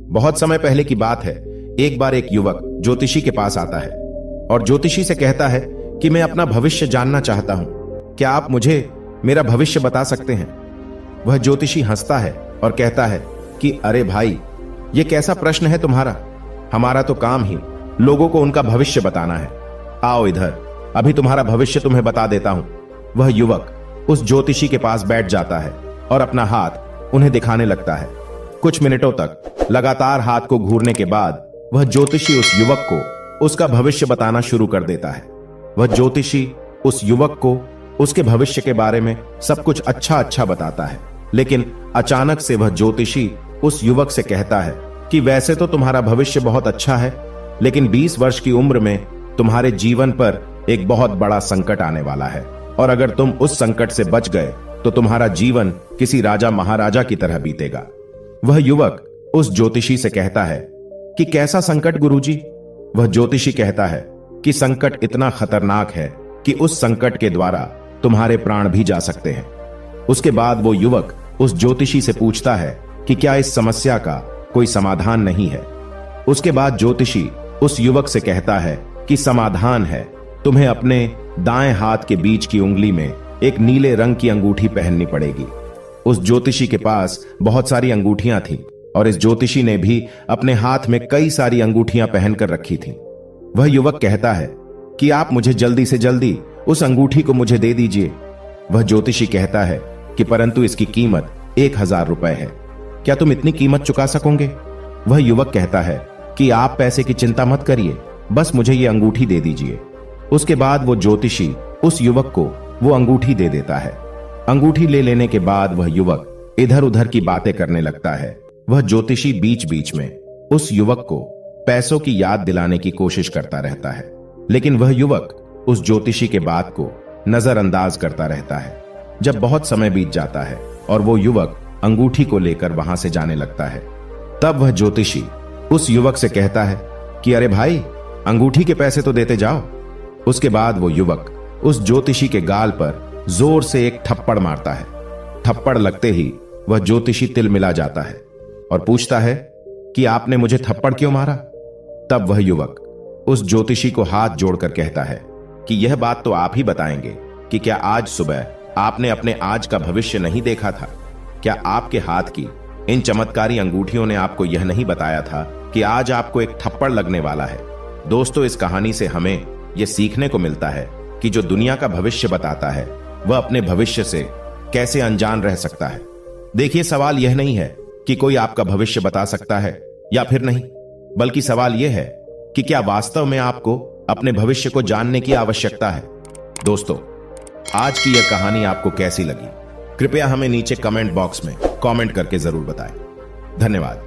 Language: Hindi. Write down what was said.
बहुत समय पहले की बात है। एक बार एक युवक ज्योतिषी के पास आता है और ज्योतिषी से कहता है कि मैं अपना भविष्य जानना चाहता हूं, क्या आप मुझे मेरा भविष्य बता सकते हैं? वह ज्योतिषी हंसता है और कहता है कि अरे भाई, ये कैसा प्रश्न है तुम्हारा? हमारा तो काम ही लोगों को उनका भविष्य बताना है। आओ इधर, अभी तुम्हारा भविष्य तुम्हें बता देता हूं। वह युवक उस ज्योतिषी के पास बैठ जाता है और अपना हाथ उन्हें दिखाने लगता है। कुछ मिनटों तक लगातार हाथ को घूरने के बाद वह ज्योतिषी उस युवक को उसका भविष्य बताना शुरू कर देता है। वह ज्योतिषी उस युवक को उसके भविष्य के बारे में सब कुछ अच्छा बताता है, लेकिन अचानक से वह ज्योतिषी उस युवक से कहता है कि वैसे तो तुम्हारा भविष्य बहुत अच्छा है, लेकिन 20 वर्ष की उम्र में तुम्हारे जीवन पर एक बहुत बड़ा संकट आने वाला है, और अगर तुम उस संकट से बच गए तो तुम्हारा जीवन किसी राजा महाराजा की तरह बीतेगा। वह युवक उस ज्योतिषी से कहता है कि कैसा संकट गुरुजी? वह ज्योतिषी कहता है कि संकट इतना खतरनाक है कि उस संकट के द्वारा तुम्हारे प्राण भी जा सकते हैं। उसके बाद वो युवक उस ज्योतिषी से पूछता है कि क्या इस समस्या का कोई समाधान नहीं है? उसके बाद ज्योतिषी उस युवक से कहता है कि समाधान है, तुम्हें अपने दाएं हाथ के बीच की उंगली में एक नीले रंग की अंगूठी पहननी पड़ेगी। उस ज्योतिषी के पास बहुत सारी अंगूठियां थीं और इस ज्योतिषी ने भी अपने हाथ में कई सारी अंगूठियां पहनकर रखी थीं। वह युवक कहता है कि आप मुझे जल्दी से जल्दी उस अंगूठी को मुझे दे दीजिए। वह ज्योतिषी कहता है कि परंतु इसकी कीमत 1000 रुपए है, क्या तुम इतनी कीमत चुका सकोगे? वह युवक कहता है कि आप पैसे की चिंता मत करिए, बस मुझे ये अंगूठी दे दीजिए। उसके बाद वो ज्योतिषी उस युवक को वो अंगूठी दे देता है। अंगूठी ले लेने के बाद वह युवक इधर उधर की बातें करने लगता है। वह ज्योतिषी बीच बीच में उस युवक को पैसों की याद दिलाने की कोशिश करता रहता है, लेकिन वह युवक उस ज्योतिषी के बात को नजरअंदाज करता रहता है। जब बहुत समय बीत जाता है और वो युवक अंगूठी को लेकर वहां से जाने लगता है, तब वह ज्योतिषी उस युवक से कहता है कि अरे भाई, अंगूठी के पैसे तो देते जाओ। उसके बाद वो युवक उस ज्योतिषी के गाल पर जोर से एक थप्पड़ मारता है। थप्पड़ लगते ही वह ज्योतिषी तिलमिला जाता है और पूछता है कि आपने मुझे थप्पड़ क्यों मारा? तब वह युवक उस ज्योतिषी को हाथ जोड़कर कहता है कि यह बात तो आप ही बताएंगे कि क्या आज सुबह आपने अपने आज का भविष्य नहीं देखा था? क्या आपके हाथ की इन चमत्कारी अंगूठियों ने आपको यह नहीं बताया था कि आज आपको एक थप्पड़ लगने वाला है? दोस्तों, इस कहानी से हमें यह सीखने को मिलता है कि जो दुनिया का भविष्य बताता है वह अपने भविष्य से कैसे अनजान रह सकता है। देखिए, सवाल यह नहीं है कि कोई आपका भविष्य बता सकता है या फिर नहीं, बल्कि सवाल यह है कि क्या वास्तव में आपको अपने भविष्य को जानने की आवश्यकता है। दोस्तों, आज की यह कहानी आपको कैसी लगी? कृपया हमें नीचे कमेंट बॉक्स में कमेंट करके जरूर बताएं। धन्यवाद।